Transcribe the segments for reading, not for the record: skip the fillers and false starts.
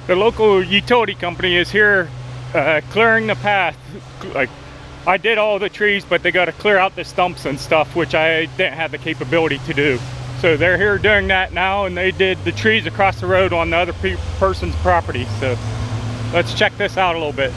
the local utility company is here clearing the path. Like, I did all the trees, but they got to clear out the stumps and stuff, which I didn't have the capability to do. So they're here doing that now, and they did the trees across the road on the other person's property. So let's check this out a little bit.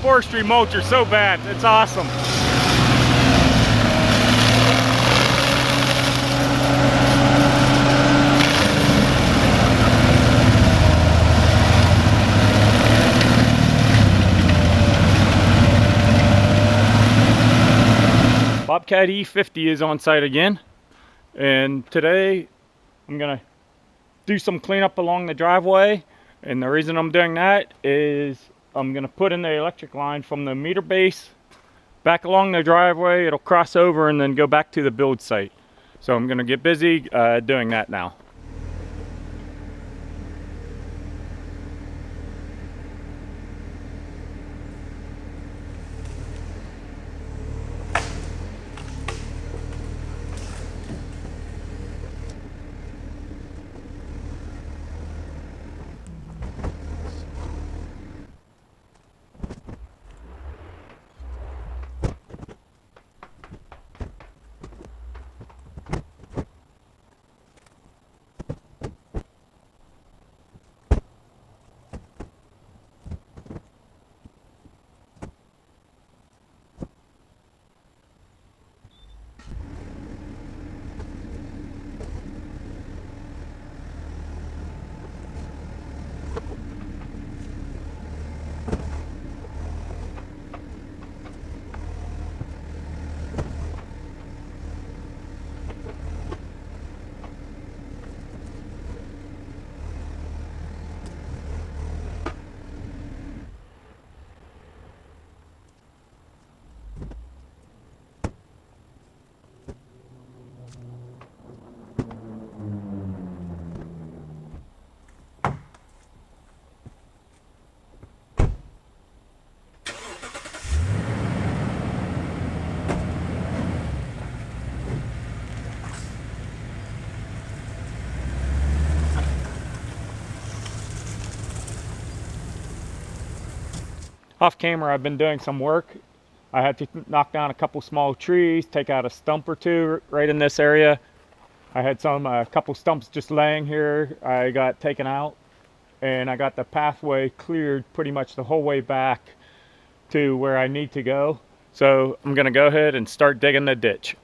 Forestry mulcher so bad. It's awesome. Bobcat E50 is on site again, and today I'm gonna do some cleanup along the driveway, and the reason I'm doing that is I'm going to put in the electric line from the meter base back along the driveway. It'll cross over and then go back to the build site. So I'm going to get busy doing that now. Off camera, I've been doing some work. I had to knock down a couple small trees, take out a stump or two right in this area. I had a couple stumps just laying here. I got taken out, and I got the pathway cleared pretty much the whole way back to where I need to go. So I'm gonna go ahead and start digging the ditch.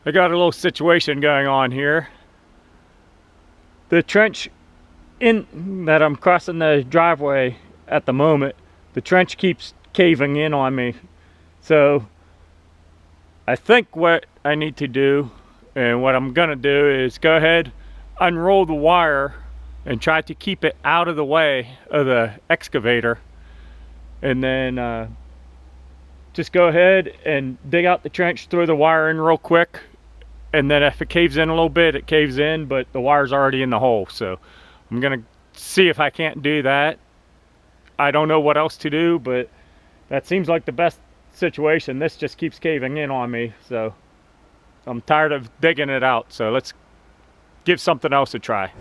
I got a little situation going on here. The trench in that I'm crossing the driveway at the moment, the trench keeps caving in on me. So I think what I need to do, and what I'm gonna do, is go ahead, unroll the wire and try to keep it out of the way of the excavator, and then just go ahead and dig out the trench, throw the wire in real quick, and then if it caves in a little bit, it caves in, but the wire's already in the hole. So I'm gonna see if I can't do that. I don't know what else to do, but that seems like the best situation. This just keeps caving in on me, so I'm tired of digging it out. So let's give something else a try.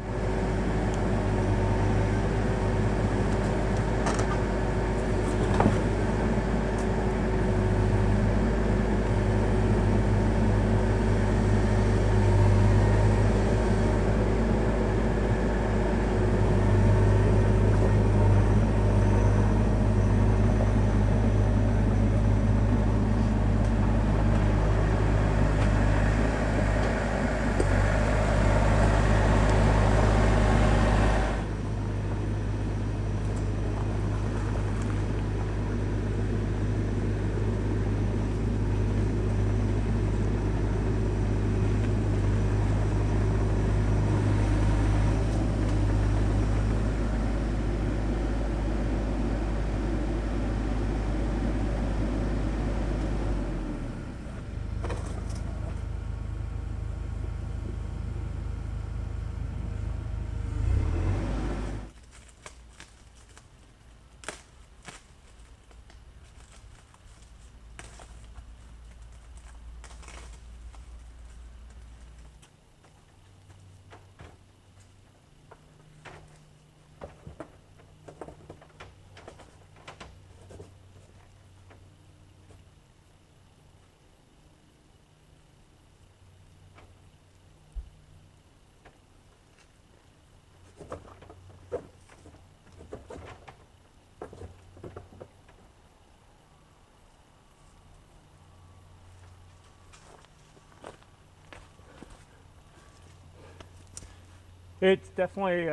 It's definitely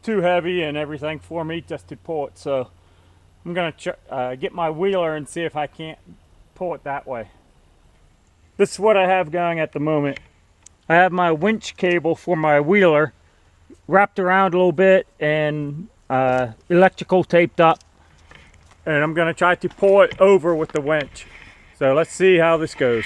too heavy and everything for me just to pull it, so I'm gonna get my wheeler and see if I can't pull it that way. This is what I have going at the moment. I have my winch cable for my wheeler wrapped around a little bit and electrical taped up, and I'm gonna try to pull it over with the winch. So let's see how this goes.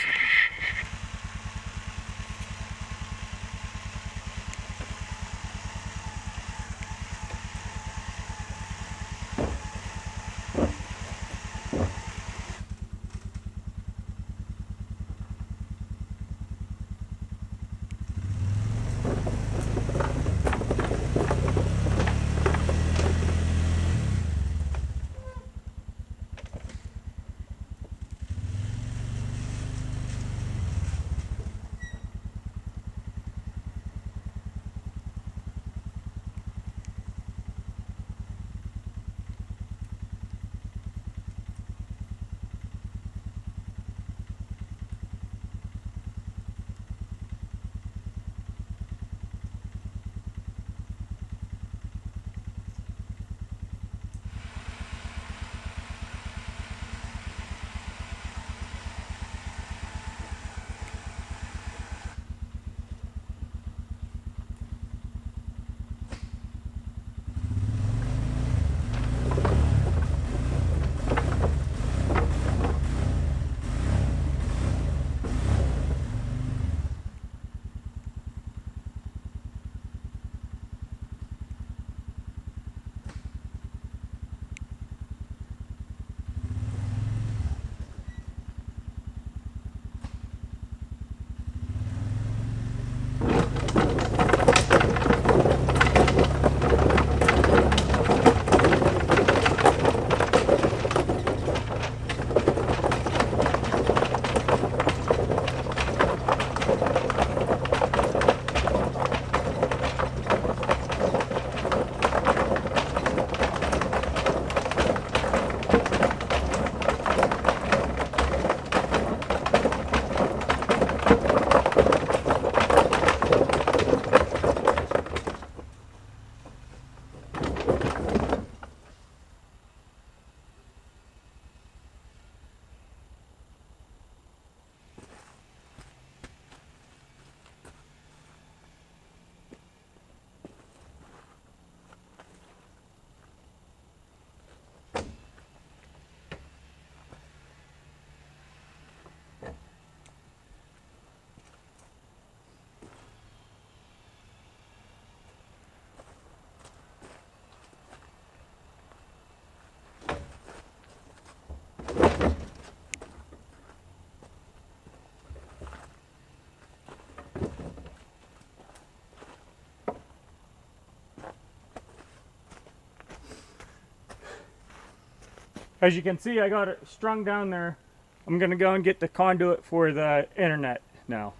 as you can see, I got it strung down there. I'm gonna go and get the conduit for the internet now.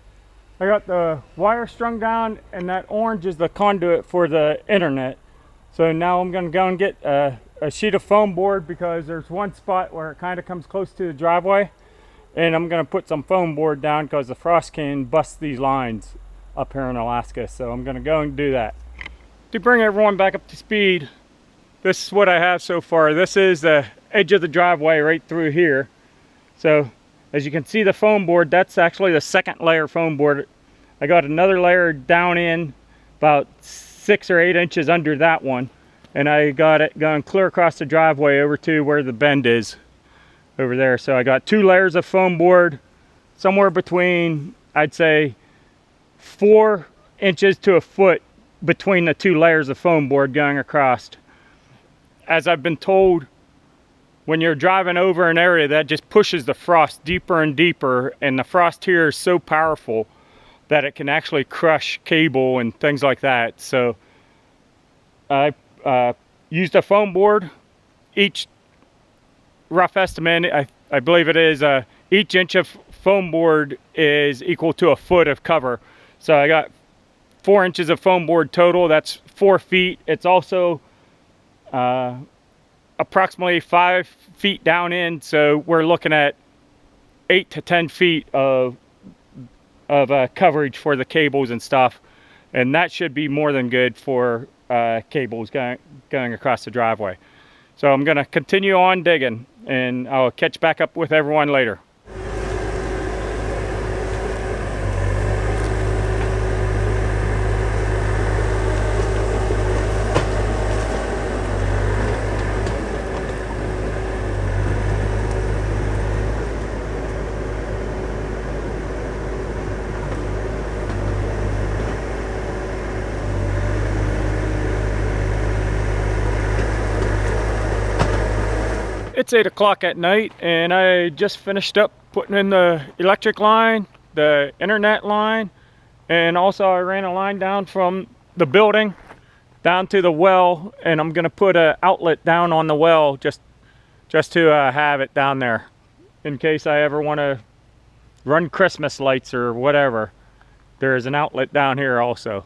I got the wire strung down, and that orange is the conduit for the internet. So now I'm gonna go and get a sheet of foam board, because there's one spot where it kind of comes close to the driveway, and I'm gonna put some foam board down because the frost can bust these lines up here in Alaska. So I'm gonna go and do that. To bring everyone back up to speed, this is what I have so far. This is the edge of the driveway right through here. So as you can see, the foam board, that's actually the second layer foam board. I got another layer down in about 6 or 8 inches under that one, and I got it going clear across the driveway over to where the bend is over there. So I got 2 layers of foam board, somewhere between, I'd say, 4 inches to a foot between the 2 layers of foam board going across. As I've been told, when you're driving over an area, that just pushes the frost deeper and deeper, and the frost here is so powerful that it can actually crush cable and things like that. So I used a foam board. Each rough estimate, I believe it is, each inch of foam board is equal to a foot of cover. So I got 4 inches of foam board total. That's 4 feet. It's also approximately 5 feet down in, so we're looking at 8 to 10 feet of coverage for the cables and stuff, and that should be more than good for cables going across the driveway. So I'm gonna continue on digging, and I'll catch back up with everyone later. It's 8 o'clock at night, and I just finished up putting in the electric line, the internet line, and also I ran a line down from the building down to the well, and I'm gonna put an outlet down on the well just to have it down there in case I ever want to run Christmas lights or whatever. There's an outlet down here also.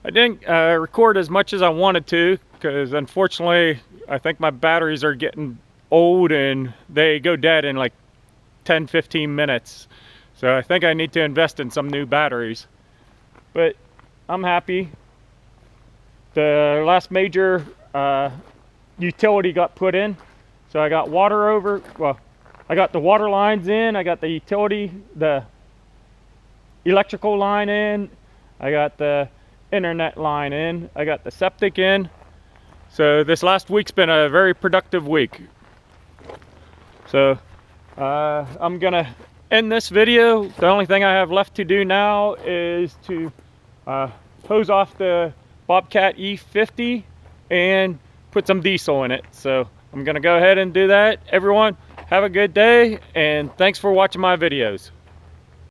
I didn't record as much as I wanted to, because unfortunately I think my batteries are getting old and they go dead in like 10-15 minutes. So I think I need to invest in some new batteries. But I'm happy. The last major utility got put in. So I got water over, well, I got the water lines in, I got the utility, the electrical line in, I got the internet line in, I got the septic in. So this last week's been a very productive week. So I'm gonna end this video. The only thing I have left to do now is to hose off the Bobcat E50 and put some diesel in it. So I'm gonna go ahead and do that. Everyone, have a good day, and thanks for watching my videos.